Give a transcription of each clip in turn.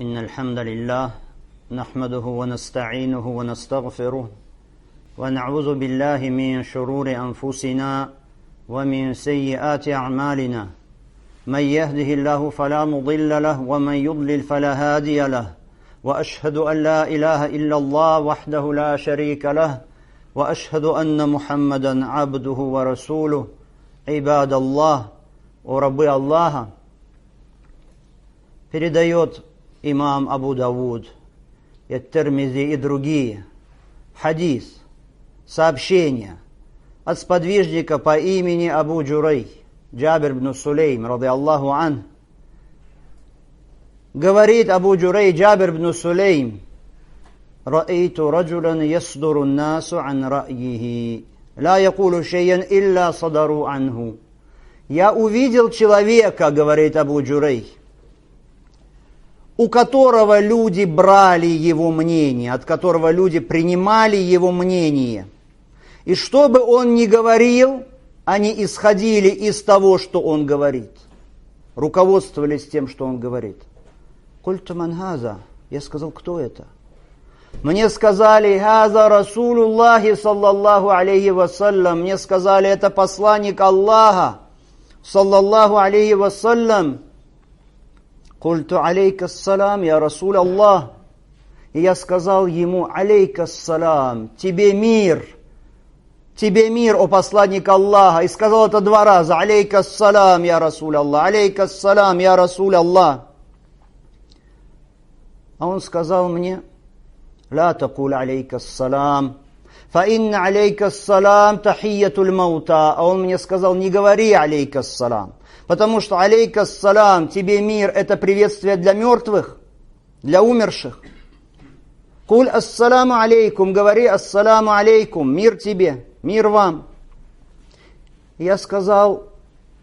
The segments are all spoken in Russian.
إن الحمد لله نحمده ونستعينه ونستغفره ونعوذ بالله من شرور أنفسنا ومن سيئات أعمالنا من يهده الله فلا مضل له ومن يضلل فلا هادي له وأشهد أن لا إله إلا الله وحده لا شريك له وأشهد أن محمدا عبده ورسوله عباد الله ورب الله. Передает имам Абу Давуд, Ат-Тирмизи и другие хадис, сообщение от сподвижника по имени Абу Джурей, Джабир ибн Сулейм, ради Аллаху ан. Говорит Абу Джурей, Джабир ибн Сулейм: «Ра'иту раджулян ясдуру насу ан ра'йихи, ла якулу шейян илля садару анху». Я увидел человека, говорит Абу Джурей, у которого люди брали его мнение, от которого люди принимали его мнение. И что бы он ни говорил, они исходили из того, что он говорит. Руководствовались тем, что он говорит. «Культу ман хаза». Я сказал, кто это? Мне сказали: «Хаза Расулуллахи саллаллаху алейхи вассалям». Мне сказали, это посланник Аллаха саллаллаху алейхи вассалям. «Культу алейка ассалам, я Расул Аллах». И я сказал ему: «Алейка ассалам, тебе мир, о посланник Аллаха». И сказал это 2 раза: «Алейка ассалам, я Расул Аллах, алейка ассалам, я Расул Аллах». А он сказал мне: «Ла такуль алейка ассалам, фа инна алейка ассалам тахиятуль маута». А он мне сказал: не говори алейка ассалам, потому что алейка ассалам, тебе мир, это приветствие для мертвых, для умерших. Куль ассаламу алейкум, говори ассаламу алейкум, мир тебе, мир вам. Я сказал: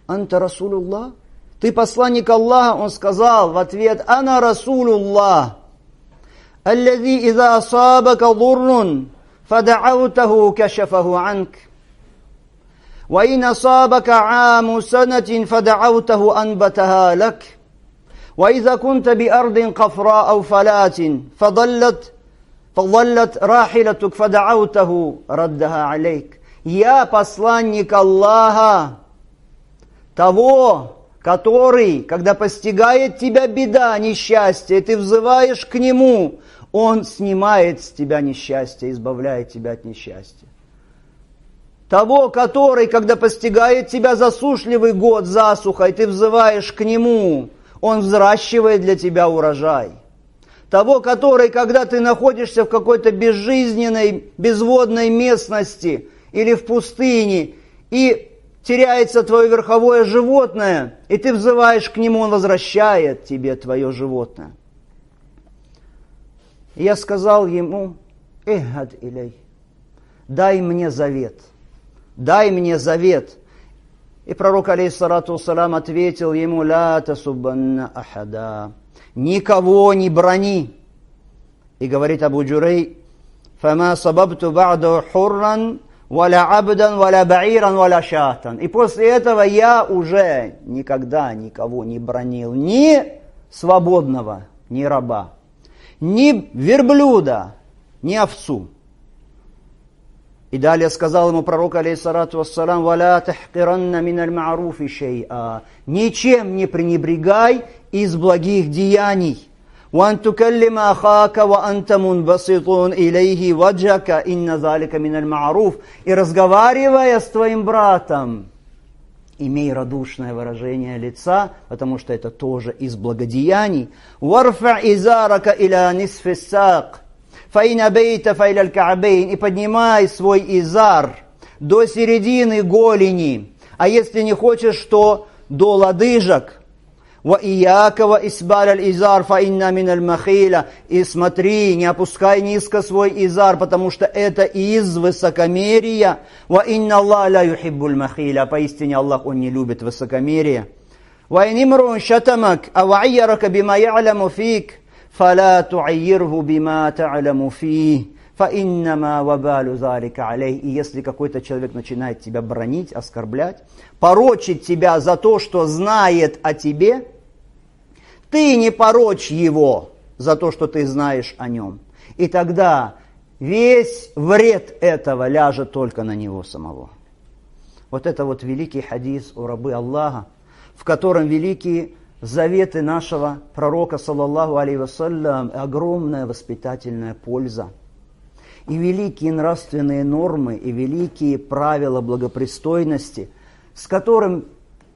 анта Расулуллах, ты посланник Аллаха? Он сказал в ответ: ана Расулуллах, аллази иза асабака дуррун, фадa'аутаху кашафаху анк. وإن أصابك عام سنة فدعوته أنبتها لك وإذا كنت بأرض قفراء أو فلات فضلت راحلتك فدعوته ردها عليك. Я посланник Аллаха, того, который, когда постигает тебя беда, несчастье, и ты взываешь к Нему, Он снимает с тебя несчастье, избавляет тебя от несчастья. Того, который, когда постигает тебя засушливый год, засуха, и ты взываешь к Нему, Он взращивает для тебя урожай. Того, который, когда ты находишься в какой-то безжизненной, безводной местности или в пустыне, и теряется твое верховое животное, и ты взываешь к Нему, Он возвращает тебе твое животное. И я сказал ему: «Эхад илей, дай мне завет». Дай мне завет. И пророк, алейхиссалату вассалам, ответил ему: ля тасуббанна ахада, никого не брони. И говорит Абу Джурей: фама сабабту ба'ду хурран, валя абдан, валя ба'иран, валя шатан. И после этого я уже никогда никого не бронил, ни свободного, ни раба, ни верблюда, ни овцу. И далее сказал ему пророк, алейхиссалату вассалам: «Валя тахкиранна миналь ма'руфи шей'a». Ничем не пренебрегай из благих деяний. «Ван тукаллима ахака ва анта мунбаситун илейхи ваджака, инна залика миналь ма'руф». И разговаривая с твоим братом, имей радушное выражение лица, потому что это тоже из благодеяний. «Варфа изарака иля нисфи сак». И поднимай свой изар до середины голени, а если не хочешь, то до лодыжек. И смотри, не опускай низко свой изар, потому что это из высокомерия. Поистине Аллах, Он не любит высокомерие. فلا تعيره بما تعلم فيه فإنما وبال ذلك عليه. И если какой-то человек начинает тебя бранить, оскорблять, порочить тебя за то, что знает о тебе, ты не порочь его, за то, что ты знаешь о нем. И тогда весь вред этого ляжет только на него самого. Вот это вот великий хадис у рабы Аллаха, в котором великие заветы нашего пророка, саллаллаху алейхи вассалям, огромная воспитательная польза. И великие нравственные нормы, и великие правила благопристойности, с которым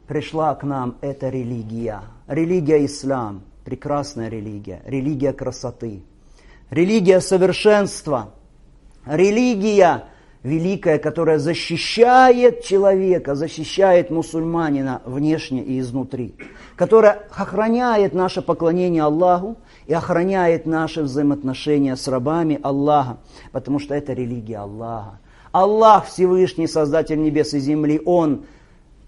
пришла к нам эта религия. Религия ислам, прекрасная религия, религия красоты, религия совершенства, религия великая, которая защищает человека, защищает мусульманина внешне и изнутри, которая охраняет наше поклонение Аллаху и охраняет наши взаимоотношения с рабами Аллаха, потому что это религия Аллаха. Аллах Всевышний, Создатель небес и земли, Он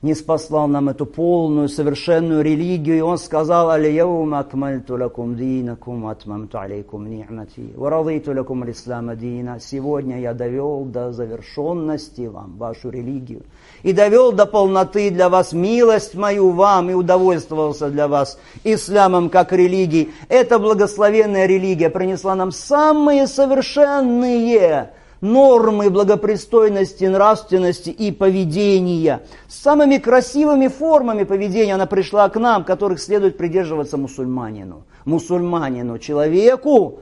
не спаслал нам эту полную, совершенную религию, и Он сказал: «Аль-яума акмальту лакум динакум, атмамту алейкум ни'мати, ва радиту лакум аль-ислама дина». Сегодня я довел до завершенности вам вашу религию, и довел до полноты для вас милость мою вам, и удовольствовался для вас исламом как религией. Эта благословенная религия принесла нам самые совершенные нормы благопристойности, нравственности и поведения. С самыми красивыми формами поведения она пришла к нам, которых следует придерживаться мусульманину. Мусульманину, человеку,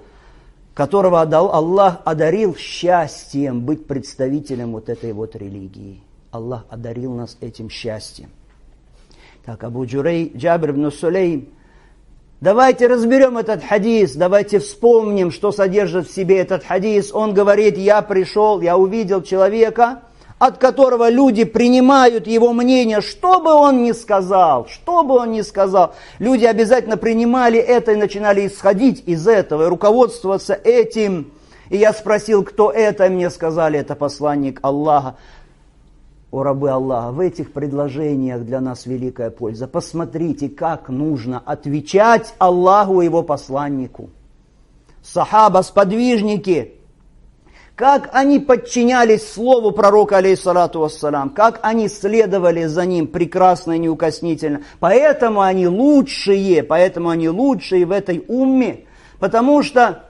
которого Аллах одарил счастьем быть представителем вот этой вот религии. Аллах одарил нас этим счастьем. Так, Абу Джурей, Джабир ибн Сулейм. Давайте разберем этот хадис, давайте вспомним, что содержит в себе этот хадис. Он говорит: я пришел, я увидел человека, от которого люди принимают его мнение, что бы он ни сказал, что бы он ни сказал. Люди обязательно принимали это и начинали исходить из этого, и руководствоваться этим. И я спросил, кто это, и мне сказали: это посланник Аллаха. О рабы Аллаха, в этих предложениях для нас великая польза. Посмотрите, как нужно отвечать Аллаху и его посланнику. Сахаба, сподвижники, как они подчинялись слову пророка, алейхиссалату вассалам, как они следовали за ним прекрасно и неукоснительно. Поэтому они лучшие в этой умме, потому что,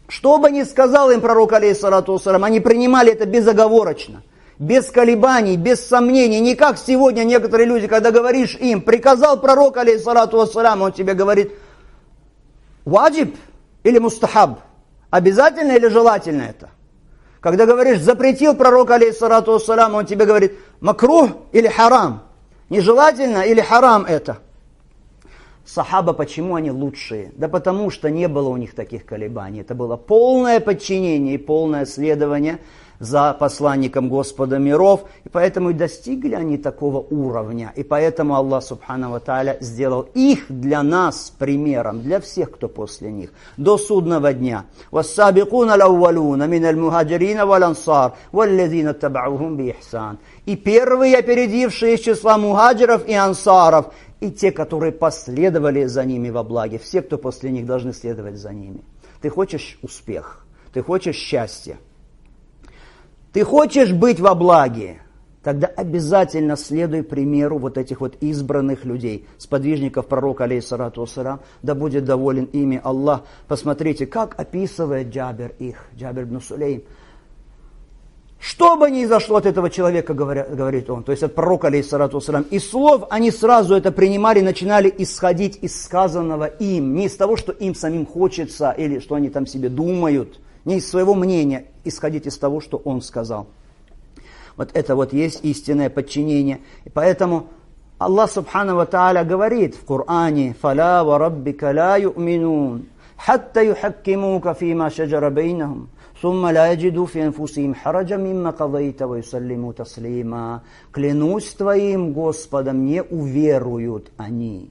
что бы ни сказал им пророк, алейхиссалату вассалам, они принимали это безоговорочно. Без колебаний, без сомнений. Не как сегодня некоторые люди, когда говоришь им: приказал пророк, алейхиссалату вассалам, он тебе говорит: ваджиб или мустахаб? Обязательно или желательно это? Когда говоришь: запретил пророк, алейхиссалату вассалам, он тебе говорит: макрух или харам? Нежелательно или харам это? Сахаба, почему они лучшие? Да потому что не было у них таких колебаний. Это было полное подчинение и полное следование за посланником Господа миров, и поэтому и достигли они такого уровня, и поэтому Аллах Субхану ва Тааля сделал их для нас примером, для всех, кто после них, до судного дня. وَالسَّابِقُونَ الْأَوَّلُونَ مِنَ الْمُهَاجِرِينَ وَالْأَنصَارِ وَالَّذِينَ اتَّبَعُوهُمْ بِإِحْسَانٍ. И первые, опередившие из числа мухаджиров и ансаров, и те, которые последовали за ними во благе, все, кто после них, должны следовать за ними. Ты хочешь успех, ты хочешь счастья, ты хочешь быть во благе, тогда обязательно следуй примеру вот этих вот избранных людей, сподвижников пророка, алейхиссалату вассалам, да будет доволен ими Аллах. Посмотрите, как описывает Джабир их, Джабир ибн Сулейм. Что бы ни изошло от этого человека, говорит он, то есть от пророка, алейхиссалату вассалам, из слов они сразу это принимали, начинали исходить из сказанного им, не из того, что им самим хочется, или что они там себе думают, не из своего мнения, исходить из того, что он сказал. Вот это вот есть истинное подчинение. И поэтому Аллах Субхану ва Тааля говорит в Коране: «Фаля ва раббика ла ю'минун, хатта юхаккимука фима шаджара бейнахум, сумма ла яджиду фи анфусихим хараджа мимма кадайта ва юсаллиму таслима». Клянусь твоим Господом, не уверуют они,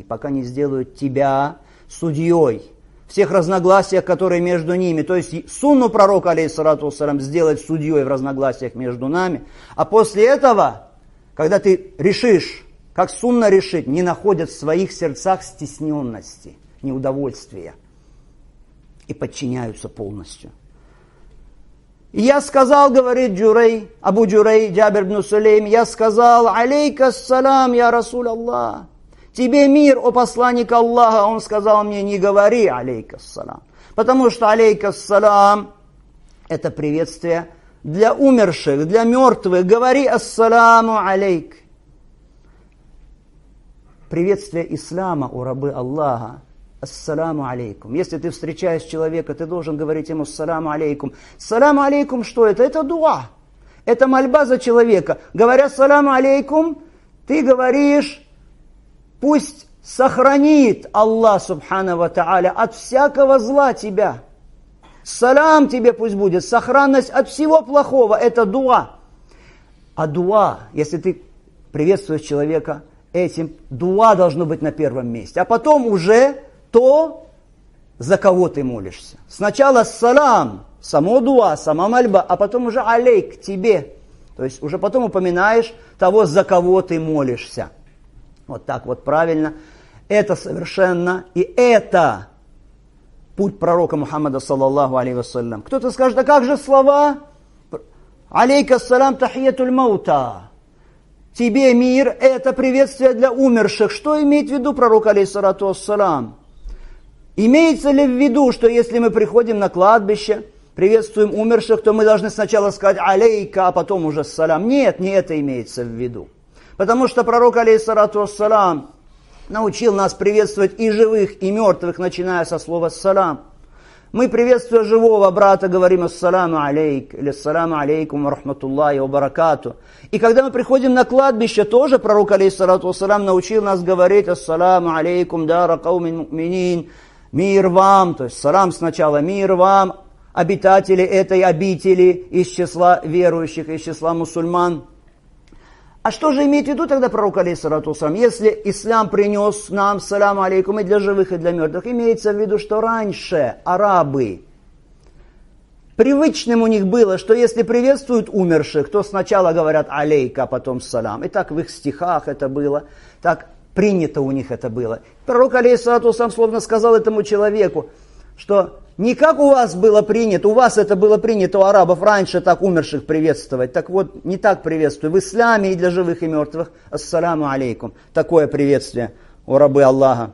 пока не сделают тебя судьей всех разногласиях, которые между ними. То есть сунну пророка, алейхиссалату вассалам, сделать судьей в разногласиях между нами. А после этого, когда ты решишь, как сунна решить, не находят в своих сердцах стесненности, неудовольствия и подчиняются полностью. И я сказал, говорит Джурей, Абу Джурей, Джабир ибн Сулейм, я сказал: алейка ассалам, я Расул Аллах. Тебе мир, о посланник Аллаха. Он сказал мне, не говори алейкассалам. Потому что алейкассалам это приветствие для умерших, для мертвых. Говори ассаламу алейк. Приветствие ислама у рабы Аллаха. Ассаламу алейкум. Если ты встречаешь человека, ты должен говорить ему ассаламу алейкум. Ассаламу алейкум что это? Это дуа. Это мольба за человека. Говоря ассаламу алейкум, ты говоришь, пусть сохранит Аллах субхану ва тааля от всякого зла тебя. Салам тебе пусть будет, сохранность от всего плохого. Это дуа. А дуа, если ты приветствуешь человека этим, дуа должно быть на первом месте. А потом уже то, за кого ты молишься. Сначала салам, само дуа, сама мольба, а потом уже алейк тебе. То есть уже потом упоминаешь того, за кого ты молишься. Вот так вот правильно. Это совершенно, и это путь пророка Мухаммада, саллаллаху алейхи вассалям. Кто-то скажет, а как же слова? Алейка салам тахиятуль маута. Тебе мир, это приветствие для умерших. Что имеет в виду пророк, алейхиссалату вассалам? Имеется ли в виду, что если мы приходим на кладбище, приветствуем умерших, то мы должны сначала сказать алейка, а потом уже салам? Нет, не это имеется в виду. Потому что пророк, алейхиссалату вассалам, научил нас приветствовать и живых, и мертвых, начиная со слова салам. Мы, приветствуя живого брата, говорим ассаламу алейк, или ассаламу алейкум ва рахматуллахи ва баракату. И когда мы приходим на кладбище, тоже пророк, алейхиссалату вассалам, научил нас говорить ассаламу алейкум дара каумин му'минин, мир вам, то есть салам сначала, мир вам, обитатели этой обители из числа верующих, из числа мусульман. А что же имеет в виду тогда пророк, алейхиссалату вассалам? Если ислам принес нам салам алейкум и для живых, и для мертвых, имеется в виду, что раньше арабы, привычным у них было, что если приветствуют умерших, то сначала говорят алейка, а потом салам. И так в их стихах это было, так принято у них это было. Пророк, алейхиссалату вассалам, словно сказал этому человеку, что не как у вас было принято, у вас это было принято, у арабов раньше так умерших приветствовать. Так вот, не так приветствую. В исламе и для живых и мертвых ассаламу алейкум. Такое приветствие у рабы Аллаха.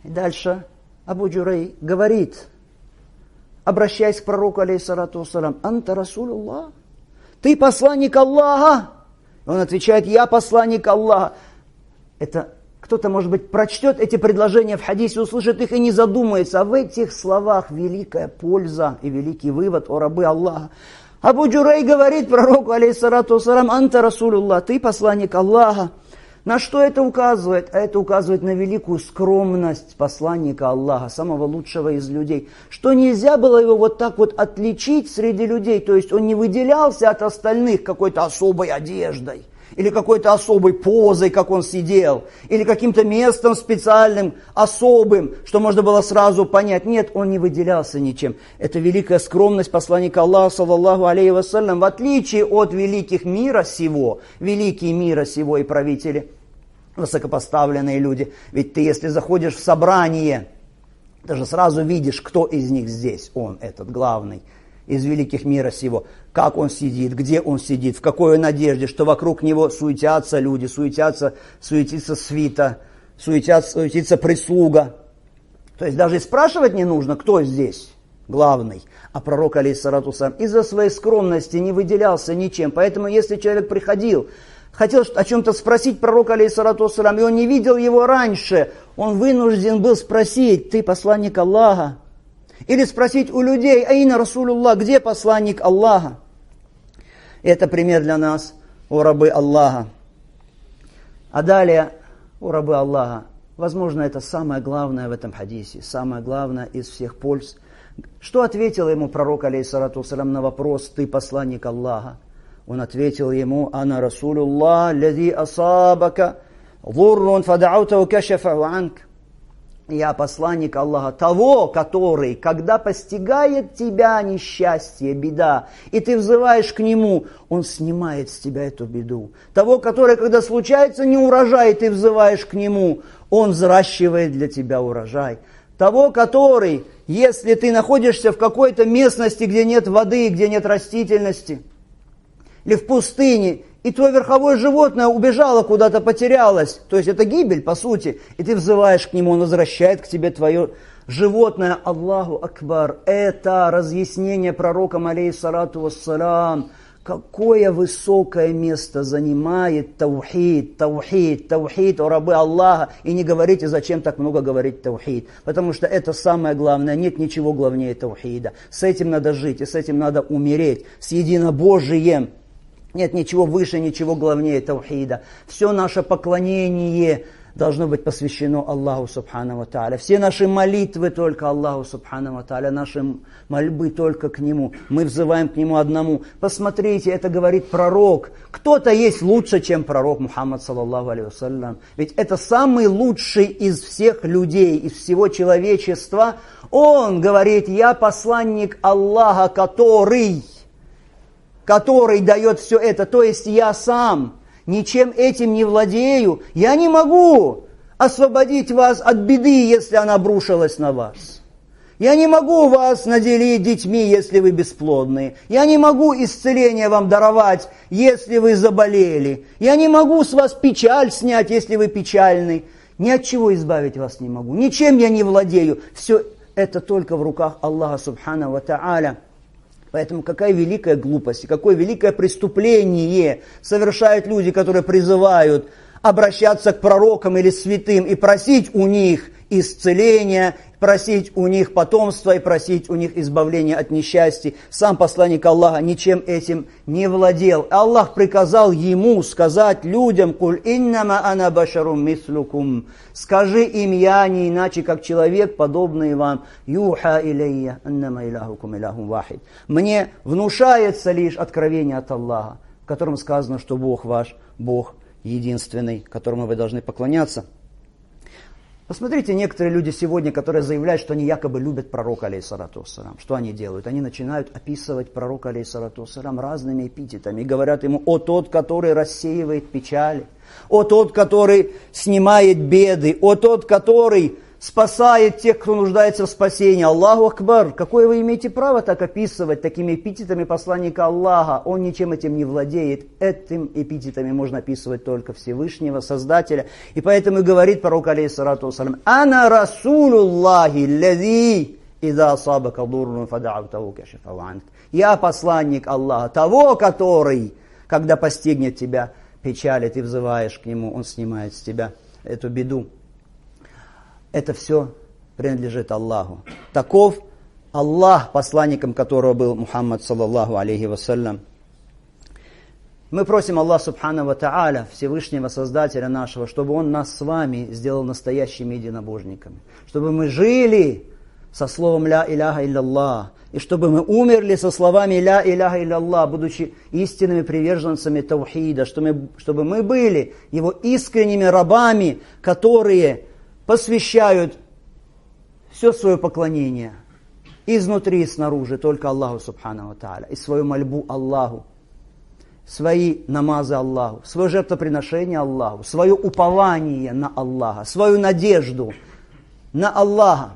И дальше Абу Джурей говорит, обращаясь к пророку, алейхиссалату вассалам, «Анта расулуллах, ты посланник Аллаха?» Он отвечает, «Я посланник Аллаха». Это кто-то, может быть, прочтет эти предложения в хадисе, услышит их и не задумается. А в этих словах великая польза и великий вывод о рабы Аллаха. Абу Джурей говорит пророку, алейхиссалату вассалам, «Анта расулуллах, ты посланник Аллаха». На что это указывает? А это указывает на великую скромность посланника Аллаха, самого лучшего из людей. Что нельзя было его вот так вот отличить среди людей. То есть он не выделялся от остальных какой-то особой одеждой. Или какой-то особой позой, как он сидел, или каким-то местом специальным, особым, что можно было сразу понять. Нет, он не выделялся ничем. Это великая скромность посланника Аллаха, саллаллаху алейхи вассалям, в отличие от великих мира сего, великие мира сего и правители, высокопоставленные люди. Ведь ты, если заходишь в собрание, ты же сразу видишь, кто из них здесь, он, этот главный из великих мира сего, как он сидит, где он сидит, в какой он одежде, что вокруг него суетятся люди, суетится свита, суетится прислуга. То есть даже и спрашивать не нужно, кто здесь главный. А пророк, алейхиссалату вассалям, из-за своей скромности не выделялся ничем. Поэтому если человек приходил, хотел о чем-то спросить пророка, алейхиссалату вассалям, и он не видел его раньше, он вынужден был спросить, ты посланник Аллаха? Или спросить у людей, айна расулуллах, где посланник Аллаха? Это пример для нас, о рабы Аллаха. А далее, о рабы Аллаха, возможно, это самое главное в этом хадисе, самое главное из всех польз. Что ответил ему пророк, алейхиссалату вассалям, на вопрос, ты посланник Аллаха? Он ответил ему, ана расулуллах, лади асабака, зуррун фадаутау кашафау анк. Я посланник Аллаха, того, который, когда постигает тебя несчастье, беда, и ты взываешь к Нему, Он снимает с тебя эту беду. Того, который, когда случается неурожай, и ты взываешь к Нему, Он взращивает для тебя урожай. Того, который, если ты находишься в какой-то местности, где нет воды, где нет растительности, или в пустыне, и твое верховое животное убежало куда-то, потерялось. То есть это гибель, по сути. И ты взываешь к нему, он возвращает к тебе твое животное. Аллаху Акбар. Это разъяснение пророком, алейхиссалату вассалям. Какое высокое место занимает таухид, таухид, таухид, о рабы Аллаха. И не говорите, зачем так много говорить таухид. Потому что это самое главное. Нет ничего главнее таухида. С этим надо жить, и с этим надо умереть. С единобожием. Нет ничего выше, ничего главнее таухида. Все наше поклонение должно быть посвящено Аллаху Субхану ва Тааля. Все наши молитвы только Аллаху Субхану ва Тааля. Наши мольбы только к Нему. Мы взываем к Нему одному. Посмотрите, это говорит пророк. Кто-то есть лучше, чем пророк Мухаммад, саллаллаху алейхи вассалям. Ведь это самый лучший из всех людей, из всего человечества. Он говорит, я посланник Аллаха, который дает все это, то есть я сам ничем этим не владею, я не могу освободить вас от беды, если она обрушилась на вас. Я не могу вас наделить детьми, если вы бесплодны. Я не могу исцеление вам даровать, если вы заболели. Я не могу с вас печаль снять, если вы печальны. Ни от чего избавить вас не могу. Ничем я не владею. Все это только в руках Аллаха Субхану ва Тааля. Поэтому какая великая глупость, какое великое преступление совершают люди, которые призывают обращаться к пророкам или святым и просить у них исцеления, просить у них потомства и просить у них избавления от несчастья. Сам посланник Аллаха ничем этим не владел. Аллах приказал ему сказать людям: «Куль иннама ана башарум мислукум». Скажи им, я не иначе, как человек, подобный вам. Юха илейя аннама илахукум илахум вахид. Мне внушается лишь откровение от Аллаха, в котором сказано, что Бог ваш, Бог единственный, которому вы должны поклоняться. Посмотрите, некоторые люди сегодня, которые заявляют, что они якобы любят пророка, алейхиссалату вассалям. Что они делают? Они начинают описывать пророка, алейхиссалату вассалям, разными эпитетами. И говорят ему: «О тот, который рассеивает печали, о тот, который снимает беды, о тот, который спасает тех, кто нуждается в спасении». Аллаху Акбар! Какое вы имеете право так описывать такими эпитетами посланника Аллаха? Он ничем этим не владеет. Этим эпитетами можно описывать только Всевышнего, Создателя. И поэтому и говорит пророк, алейхиссалату вассалям: «Ана расулуллахи лази иза асабака дуррун фадa'автаху кашафаху анк». Я посланник Аллаха, того, который, когда постигнет тебя печаль, и ты взываешь к нему, он снимает с тебя эту беду. Это все принадлежит Аллаху. Таков Аллах, посланником которого был Мухаммад, саллаллаху алейхи вассалям. Мы просим Аллаха Субхану ва Тааля, Всевышнего Создателя нашего, чтобы Он нас с вами сделал настоящими единобожниками. Чтобы мы жили со словом «Ля иляха илlallah», и чтобы мы умерли со словами «Ля иляха илlallah», будучи истинными приверженцами таухида, чтобы мы были Его искренними рабами, которые посвящают все свое поклонение изнутри и снаружи только Аллаху Субхану ва Тааля, и свою мольбу Аллаху, свои намазы Аллаху, свое жертвоприношение Аллаху, свое упование на Аллаха, свою надежду на Аллаха,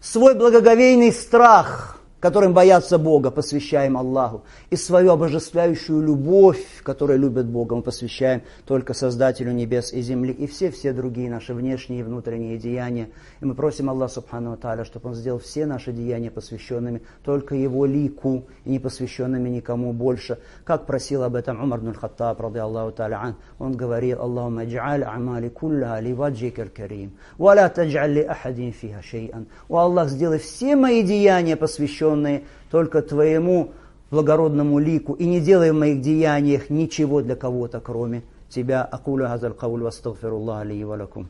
свой благоговейный страх, которым боятся Бога, посвящаем Аллаху. И свою обожествляющую любовь, которая любит Бога, мы посвящаем только Создателю небес и земли. И все другие наши внешние и внутренние деяния. И мы просим Аллаха Субхану ва Тааля, чтобы Он сделал все наши деяния посвященными только Его лику и не посвященными никому больше. Как просил об этом Умар ибн Хаттаб, ради Аллаху Тааля ан. Он говорил: «Аллахумма джа'аль амали куллаха ли ваджикаль карим, ва ла тадж'аль ли ахадин фиха шей'ан». О Аллах, сделай все мои деяния посвященные только Твоему благородному лику, и не делай в моих деяниях ничего для кого-то, кроме Тебя. Акулю хазаль кауль ва астагфируллаха ли ва лакум.